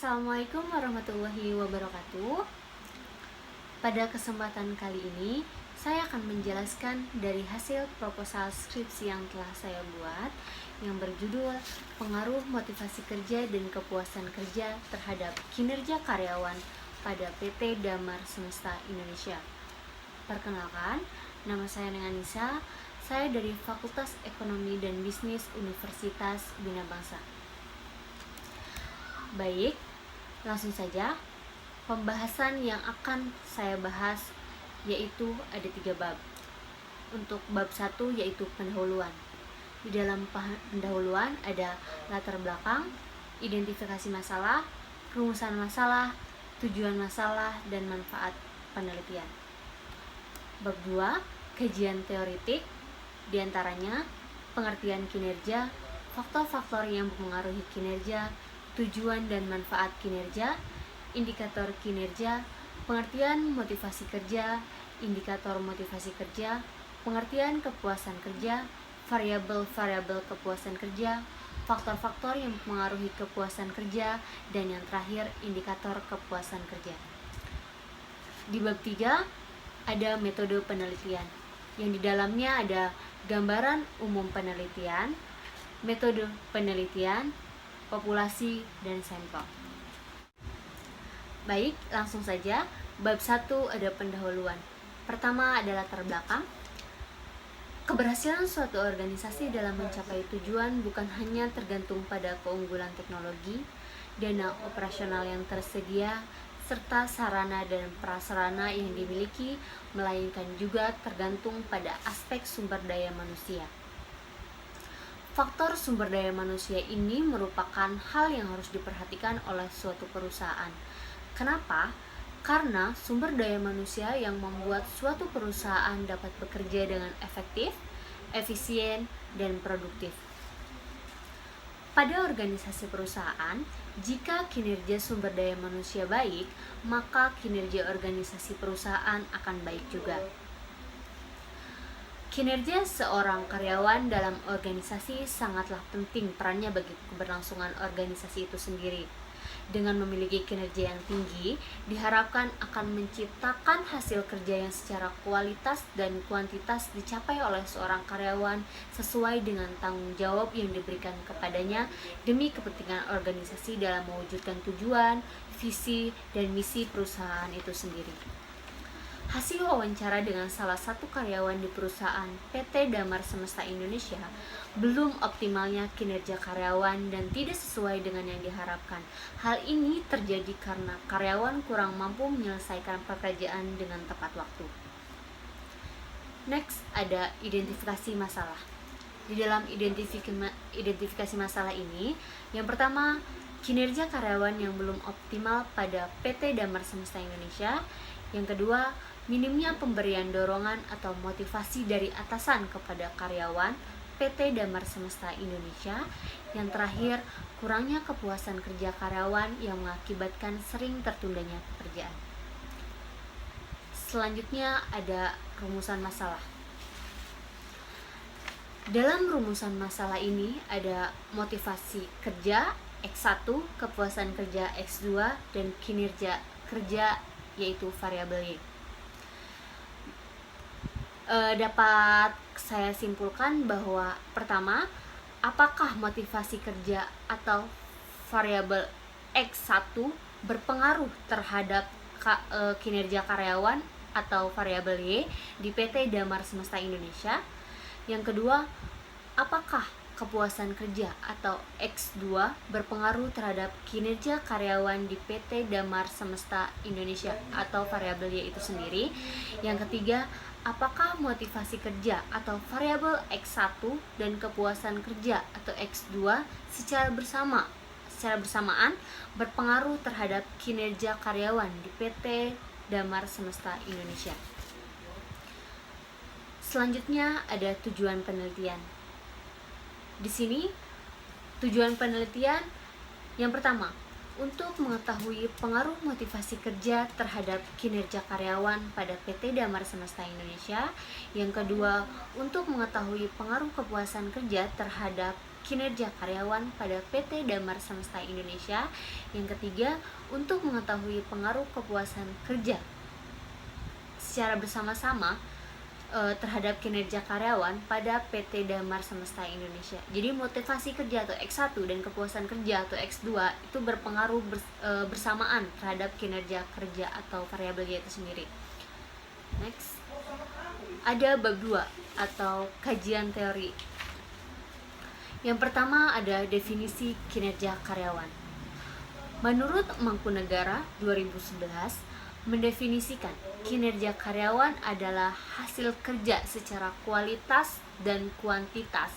Assalamualaikum warahmatullahi wabarakatuh. Pada kesempatan kali ini, saya akan menjelaskan dari hasil proposal skripsi yang telah saya buat yang berjudul Pengaruh Motivasi Kerja dan Kepuasan Kerja Terhadap Kinerja Karyawan pada PT Damar Semesta Indonesia. Perkenalkan, nama saya Neng Anissa. Saya dari Fakultas Ekonomi dan Bisnis Universitas Bina Bangsa. Baik, langsung saja. Pembahasan yang akan saya bahas yaitu ada 3 bab. Untuk bab 1 yaitu pendahuluan. Di dalam pendahuluan ada latar belakang, identifikasi masalah, rumusan masalah, tujuan masalah, dan manfaat penelitian. Bab 2, kajian teoritik, diantaranya pengertian kinerja, faktor-faktor yang mempengaruhi kinerja, tujuan dan manfaat kinerja, indikator kinerja, pengertian motivasi kerja, indikator motivasi kerja, pengertian kepuasan kerja, variabel-variabel kepuasan kerja, faktor-faktor yang mempengaruhi kepuasan kerja, dan yang terakhir indikator kepuasan kerja. Di bab 3 ada metode penelitian, yang di dalamnya ada gambaran umum penelitian, metode penelitian, populasi, dan sampel. Baik, langsung saja. Bab 1 ada pendahuluan. Pertama adalah latar belakang. Keberhasilan suatu organisasi dalam mencapai tujuan bukan hanya tergantung pada keunggulan teknologi, dana operasional yang tersedia, serta sarana dan prasarana yang dimiliki, melainkan juga tergantung pada aspek sumber daya manusia. Faktor sumber daya manusia ini merupakan hal yang harus diperhatikan oleh suatu perusahaan. Kenapa? Karena sumber daya manusia yang membuat suatu perusahaan dapat bekerja dengan efektif, efisien, dan produktif. Pada organisasi perusahaan, jika kinerja sumber daya manusia baik, maka kinerja organisasi perusahaan akan baik juga. Kinerja seorang karyawan dalam organisasi sangatlah penting perannya bagi keberlangsungan organisasi itu sendiri. Dengan memiliki kinerja yang tinggi, diharapkan akan menciptakan hasil kerja yang secara kualitas dan kuantitas dicapai oleh seorang karyawan sesuai dengan tanggung jawab yang diberikan kepadanya demi kepentingan organisasi dalam mewujudkan tujuan, visi, dan misi perusahaan itu sendiri. Hasil wawancara dengan salah satu karyawan di perusahaan PT Damar Semesta Indonesia, belum optimalnya kinerja karyawan dan tidak sesuai dengan yang diharapkan. Hal ini terjadi karena karyawan kurang mampu menyelesaikan pekerjaan dengan tepat waktu. Next, ada identifikasi masalah. Di dalam identifikasi masalah ini, yang pertama, kinerja karyawan yang belum optimal pada PT Damar Semesta Indonesia. Yang kedua, minimnya pemberian dorongan atau motivasi dari atasan kepada karyawan PT Damar Semesta Indonesia. Yang terakhir, kurangnya kepuasan kerja karyawan yang mengakibatkan sering tertundanya pekerjaan. Selanjutnya ada rumusan masalah. Dalam rumusan masalah ini ada motivasi kerja X1, kepuasan kerja X2, dan kinerja kerja yaitu variabel Y. Dapat saya simpulkan bahwa pertama, apakah motivasi kerja atau variabel X1 berpengaruh terhadap kinerja karyawan atau variabel Y di PT Damar Semesta Indonesia? Yang kedua, apakah kepuasan kerja atau X2 berpengaruh terhadap kinerja karyawan di PT Damar Semesta Indonesia atau variabel Y itu sendiri? Yang ketiga, apakah motivasi kerja atau variabel X1 dan kepuasan kerja atau X2 secara bersamaan berpengaruh terhadap kinerja karyawan di PT Damar Semesta Indonesia? Selanjutnya ada tujuan penelitian. Di sini tujuan penelitian yang pertama, untuk mengetahui pengaruh motivasi kerja terhadap kinerja karyawan pada PT Damar Semesta Indonesia. Yang kedua, untuk mengetahui pengaruh kepuasan kerja terhadap kinerja karyawan pada PT Damar Semesta Indonesia. Yang ketiga, untuk mengetahui pengaruh kepuasan kerja secara bersama-sama terhadap kinerja karyawan pada PT Damar Semesta Indonesia. Jadi motivasi kerja atau X1 dan kepuasan kerja atau X2 itu berpengaruh bersamaan terhadap kinerja kerja atau variabelnya itu sendiri. Next, ada bab 2 atau kajian teori. Yang pertama ada definisi kinerja karyawan. Menurut Mangkunegara 2011 mendefinisikan kinerja karyawan adalah hasil kerja secara kualitas dan kuantitas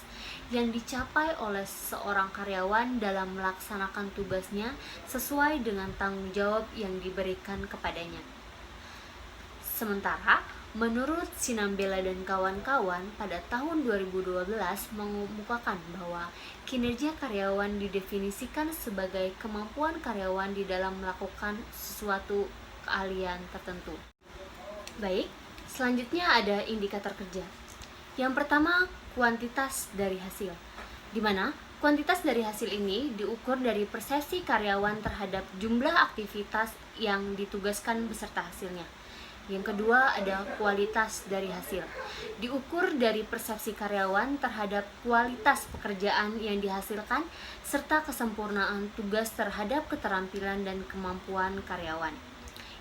yang dicapai oleh seorang karyawan dalam melaksanakan tugasnya sesuai dengan tanggung jawab yang diberikan kepadanya. Sementara, menurut Sinambela dan kawan-kawan pada tahun 2012 mengemukakan bahwa kinerja karyawan didefinisikan sebagai kemampuan karyawan di dalam melakukan sesuatu keahlian tertentu. Baik, selanjutnya ada indikator kerja. Yang pertama, kuantitas dari hasil, di mana kuantitas dari hasil ini diukur dari persepsi karyawan terhadap jumlah aktivitas yang ditugaskan beserta hasilnya. Yang kedua ada kualitas dari hasil, diukur dari persepsi karyawan terhadap kualitas pekerjaan yang dihasilkan serta kesempurnaan tugas terhadap keterampilan dan kemampuan karyawan.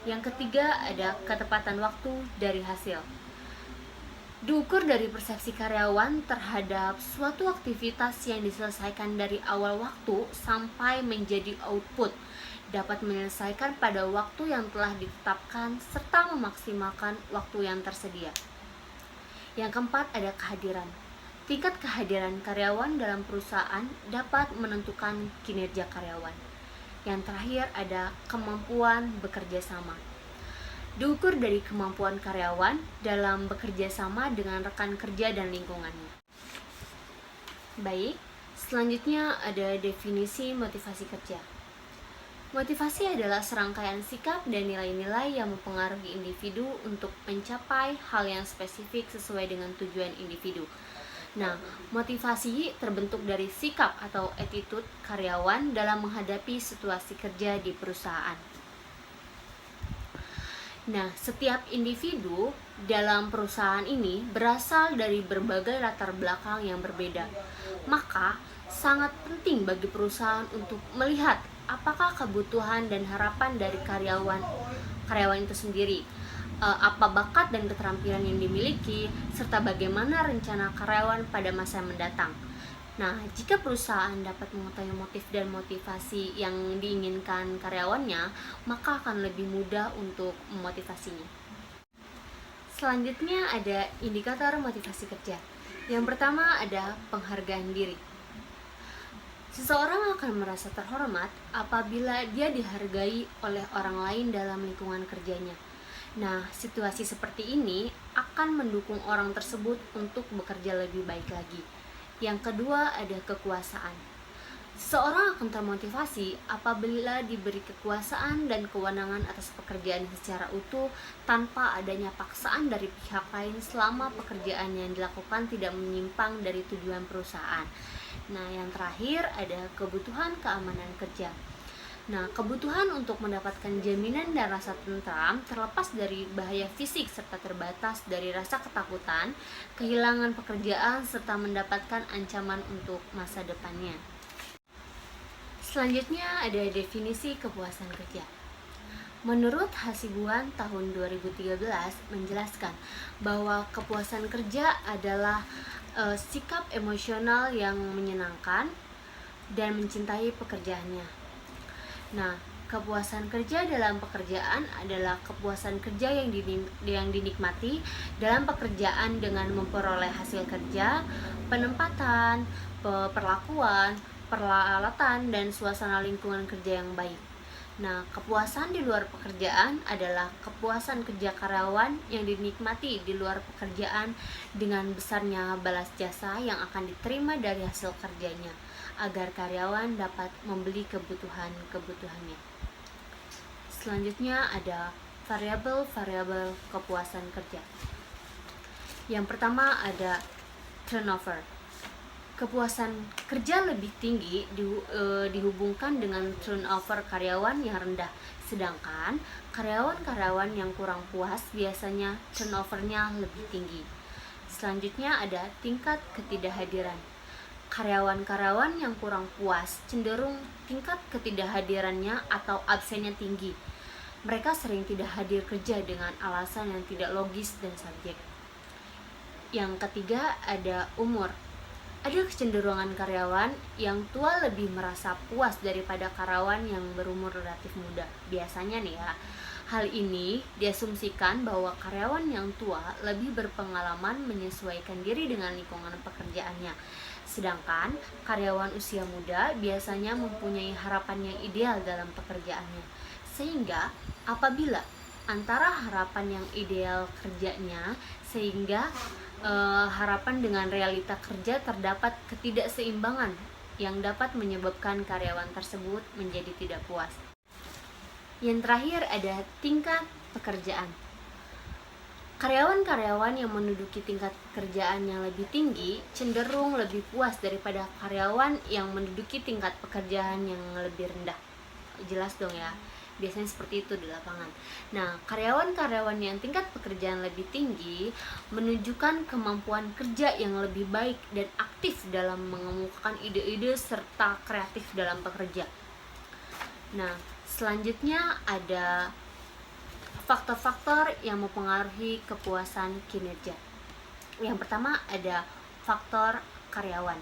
Yang ketiga ada ketepatan waktu dari hasil, diukur dari persepsi karyawan terhadap suatu aktivitas yang diselesaikan dari awal waktu sampai menjadi output, dapat menyelesaikan pada waktu yang telah ditetapkan serta memaksimalkan waktu yang tersedia. Yang keempat ada kehadiran. Tingkat kehadiran karyawan dalam perusahaan dapat menentukan kinerja karyawan. Yang terakhir ada kemampuan bekerja sama, diukur dari kemampuan karyawan dalam bekerja sama dengan rekan kerja dan lingkungannya. Baik, selanjutnya ada definisi motivasi kerja. Motivasi adalah serangkaian sikap dan nilai-nilai yang mempengaruhi individu untuk mencapai hal yang spesifik sesuai dengan tujuan individu. Nah, motivasi terbentuk dari sikap atau attitude karyawan dalam menghadapi situasi kerja di perusahaan. Nah, setiap individu dalam perusahaan ini berasal dari berbagai latar belakang yang berbeda. Maka, sangat penting bagi perusahaan untuk melihat apakah kebutuhan dan harapan dari karyawan itu sendiri, apa bakat dan keterampilan yang dimiliki, serta bagaimana rencana karyawan pada masa mendatang. Nah, jika perusahaan dapat mengetahui motif dan motivasi yang diinginkan karyawannya, maka akan lebih mudah untuk memotivasinya. Selanjutnya ada indikator motivasi kerja. Yang pertama ada penghargaan diri. Seseorang akan merasa terhormat apabila dia dihargai oleh orang lain dalam lingkungan kerjanya. Nah, situasi seperti ini akan mendukung orang tersebut untuk bekerja lebih baik lagi. Yang kedua ada kekuasaan. Seseorang akan termotivasi apabila diberi kekuasaan dan kewenangan atas pekerjaan secara utuh tanpa adanya paksaan dari pihak lain selama pekerjaan yang dilakukan tidak menyimpang dari tujuan perusahaan. Nah, yang terakhir ada kebutuhan keamanan kerja. Nah, kebutuhan untuk mendapatkan jaminan dan rasa tentram terlepas dari bahaya fisik serta terbatas dari rasa ketakutan, kehilangan pekerjaan, serta mendapatkan ancaman untuk masa depannya. Selanjutnya ada definisi kepuasan kerja. Menurut Hasibuan tahun 2013 menjelaskan bahwa kepuasan kerja adalah sikap emosional yang menyenangkan dan mencintai pekerjaannya. Nah, kepuasan kerja dalam pekerjaan adalah kepuasan kerja yang dinikmati dalam pekerjaan dengan memperoleh hasil kerja, penempatan, perlakuan, peralatan, dan suasana lingkungan kerja yang baik. Nah, kepuasan di luar pekerjaan adalah kepuasan kerja karyawan yang dinikmati di luar pekerjaan dengan besarnya balas jasa yang akan diterima dari hasil kerjanya, agar karyawan dapat membeli kebutuhannya. Selanjutnya ada variabel-variabel kepuasan kerja. Yang pertama ada turnover. Kepuasan kerja lebih tinggi dihubungkan dengan turnover karyawan yang rendah, sedangkan karyawan-karyawan yang kurang puas biasanya turnovernya lebih tinggi. Selanjutnya ada tingkat ketidakhadiran. Karyawan-karyawan yang kurang puas cenderung tingkat ketidakhadirannya atau absennya tinggi. Mereka sering tidak hadir kerja dengan alasan yang tidak logis dan subjek. Yang ketiga ada umur. Ada kecenderungan karyawan yang tua lebih merasa puas daripada karyawan yang berumur relatif muda. Biasanya nih ya, hal ini diasumsikan bahwa karyawan yang tua lebih berpengalaman menyesuaikan diri dengan lingkungan pekerjaannya. Sedangkan karyawan usia muda biasanya mempunyai harapan yang ideal dalam pekerjaannya. Sehingga apabila antara harapan yang ideal kerjanya sehingga harapan dengan realita kerja terdapat ketidakseimbangan yang dapat menyebabkan karyawan tersebut menjadi tidak puas. Yang terakhir ada tingkat pekerjaan. Karyawan-karyawan yang menduduki tingkat pekerjaan yang lebih tinggi cenderung lebih puas daripada karyawan yang menduduki tingkat pekerjaan yang lebih rendah. Jelas dong ya, biasanya seperti itu di lapangan. Nah, karyawan-karyawan yang tingkat pekerjaan lebih tinggi menunjukkan kemampuan kerja yang lebih baik dan aktif dalam mengemukakan ide-ide serta kreatif dalam bekerja. Nah, selanjutnya ada faktor-faktor yang mempengaruhi kepuasan kinerja. Yang pertama ada faktor karyawan,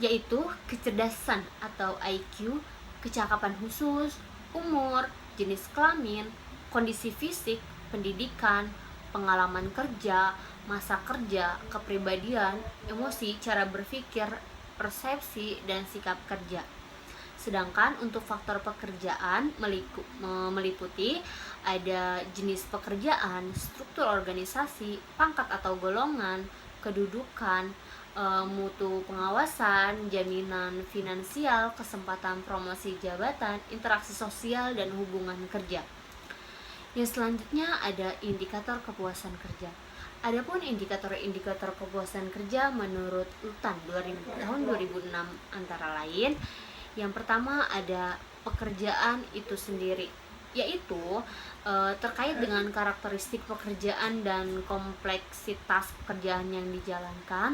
yaitu kecerdasan atau IQ, kecakapan khusus, umur, jenis kelamin, kondisi fisik, pendidikan, pengalaman kerja, masa kerja, kepribadian, emosi, cara berpikir, persepsi, dan sikap kerja. Sedangkan untuk faktor pekerjaan meliputi ada jenis pekerjaan, struktur organisasi, pangkat atau golongan, kedudukan, mutu pengawasan, jaminan finansial, kesempatan promosi jabatan, interaksi sosial, dan hubungan kerja. Yang selanjutnya ada indikator kepuasan kerja. Adapun indikator kepuasan kerja menurut UTAN tahun 2006 antara lain, yang pertama ada pekerjaan itu sendiri, yaitu terkait dengan karakteristik pekerjaan dan kompleksitas pekerjaan yang dijalankan,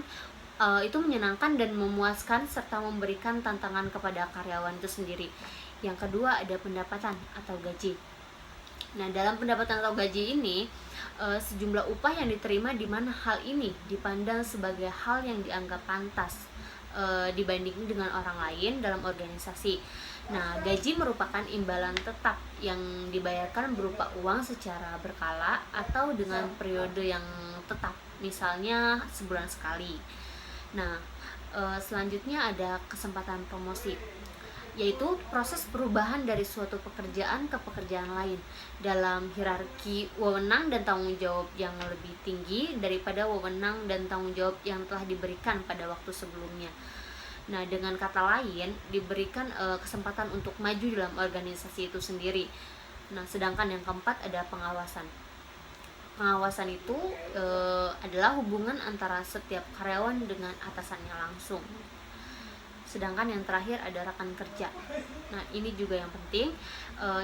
itu menyenangkan dan memuaskan serta memberikan tantangan kepada karyawan itu sendiri. Yang kedua ada pendapatan atau gaji. Nah, dalam pendapatan atau gaji ini sejumlah upah yang diterima di mana hal ini dipandang sebagai hal yang dianggap pantas dibanding dengan orang lain dalam organisasi. Nah, gaji merupakan imbalan tetap yang dibayarkan berupa uang secara berkala atau dengan periode yang tetap, misalnya sebulan sekali. Nah, selanjutnya ada kesempatan promosi, yaitu proses perubahan dari suatu pekerjaan ke pekerjaan lain dalam hierarki wewenang dan tanggung jawab yang lebih tinggi daripada wewenang dan tanggung jawab yang telah diberikan pada waktu sebelumnya. Nah, dengan kata lain, diberikan kesempatan untuk maju dalam organisasi itu sendiri. Nah, sedangkan yang keempat ada pengawasan. Pengawasan itu adalah hubungan antara setiap karyawan dengan atasannya langsung. Sedangkan yang terakhir ada rekan kerja. Nah, ini juga yang penting,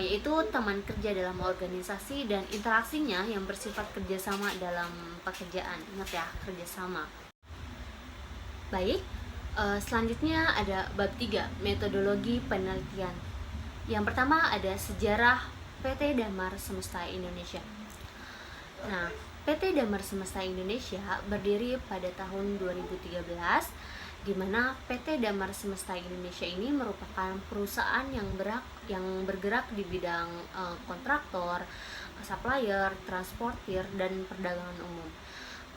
yaitu teman kerja dalam organisasi dan interaksinya yang bersifat kerjasama dalam pekerjaan. Ingat ya, kerjasama. Baik, selanjutnya ada bab 3, metodologi penelitian. Yang pertama ada sejarah PT Damar Semesta Indonesia. Nah, PT Damar Semesta Indonesia berdiri pada tahun 2013, di mana PT Damar Semesta Indonesia ini merupakan perusahaan yang bergerak di bidang kontraktor, supplier, transportir, dan perdagangan umum.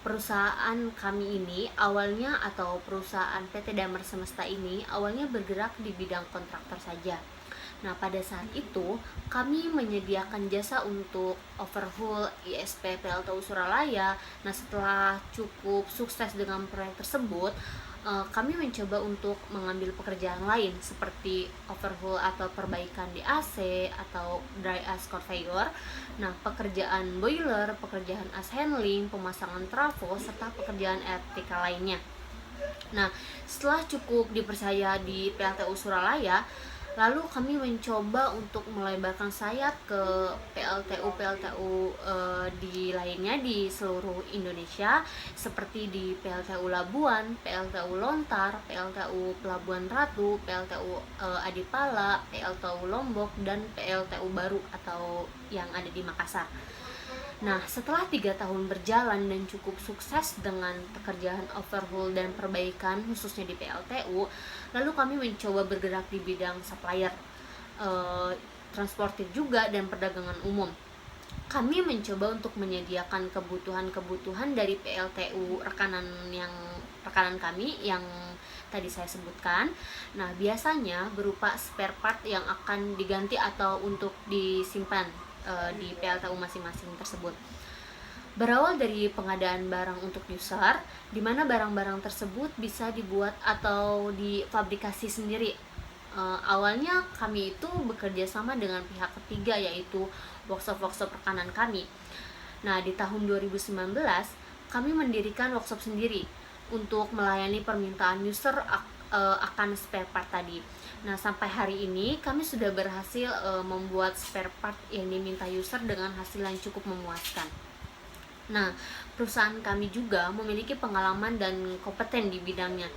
Perusahaan kami ini awalnya, atau perusahaan PT Damar Semesta ini awalnya bergerak di bidang kontraktor saja. Nah, pada saat itu kami menyediakan jasa untuk overhaul ISP PLTU Suralaya. Nah, setelah cukup sukses dengan proyek tersebut, kami mencoba untuk mengambil pekerjaan lain seperti overhaul atau perbaikan di AC atau dry ice conveyor. Nah, pekerjaan boiler, pekerjaan ice handling, pemasangan trafo, serta pekerjaan elektrikal lainnya. Nah, setelah cukup dipercaya di PLTU Suralaya, lalu kami mencoba untuk melebarkan sayap ke PLTU di lainnya di seluruh Indonesia, seperti di PLTU Labuan, PLTU Lontar, PLTU Pelabuhan Ratu, PLTU Adipala, PLTU Lombok, dan PLTU baru atau yang ada di Makassar. Nah, setelah 3 tahun berjalan dan cukup sukses dengan pekerjaan overhaul dan perbaikan khususnya di PLTU, lalu kami mencoba bergerak di bidang supplier, transportir juga, dan perdagangan umum. Kami mencoba untuk menyediakan kebutuhan-kebutuhan dari PLTU rekanan kami yang tadi saya sebutkan. Nah, biasanya berupa spare part yang akan diganti atau untuk disimpan di PLTU masing-masing tersebut. Berawal dari pengadaan barang untuk user, di mana barang-barang tersebut bisa dibuat atau difabrikasi sendiri. Awalnya kami itu bekerja sama dengan pihak ketiga, yaitu workshop-workshop rekanan kami. Nah, di tahun 2019 kami mendirikan workshop sendiri untuk melayani permintaan user akan spare part tadi. Nah, sampai hari ini kami sudah berhasil membuat spare part yang diminta user dengan hasil yang cukup memuaskan. Nah, perusahaan kami juga memiliki pengalaman dan kompeten di bidangnya,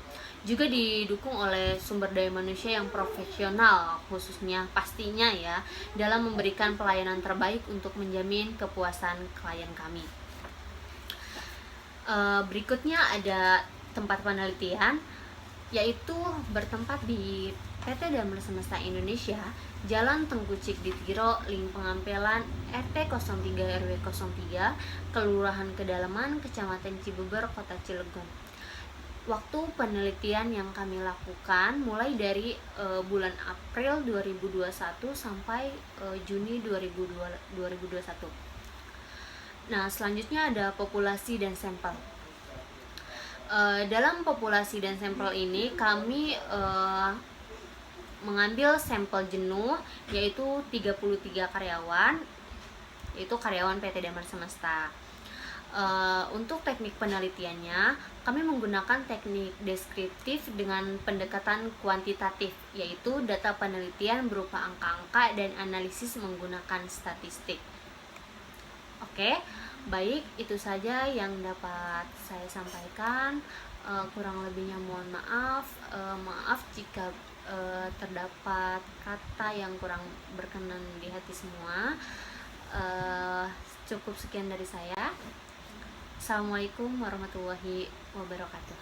juga didukung oleh sumber daya manusia yang profesional, khususnya pastinya ya, dalam memberikan pelayanan terbaik untuk menjamin kepuasan klien kami. Berikutnya ada tempat penelitian, yaitu bertempat di PT Damar Semesta Indonesia, Jalan Tengku Cik Ditiro, Link Pengampelan, RT 03 RW 03, Kelurahan Kedalaman, Kecamatan Cibeber, Kota Cilegon. Waktu penelitian yang kami lakukan mulai dari bulan April 2021 sampai Juni 2021. Nah, selanjutnya ada populasi dan sampel. Dalam populasi dan sampel ini kami mengambil sampel jenuh, yaitu 33 karyawan, yaitu karyawan PT Damar Semesta. Untuk teknik penelitiannya, kami menggunakan teknik deskriptif dengan pendekatan kuantitatif, yaitu data penelitian berupa angka-angka dan analisis menggunakan statistik. Oke, baik, itu saja yang dapat saya sampaikan. Kurang lebihnya mohon maaf. Maaf jika terdapat kata yang kurang berkenan di hati semua. Cukup sekian dari saya. Assalamualaikum warahmatullahi wabarakatuh.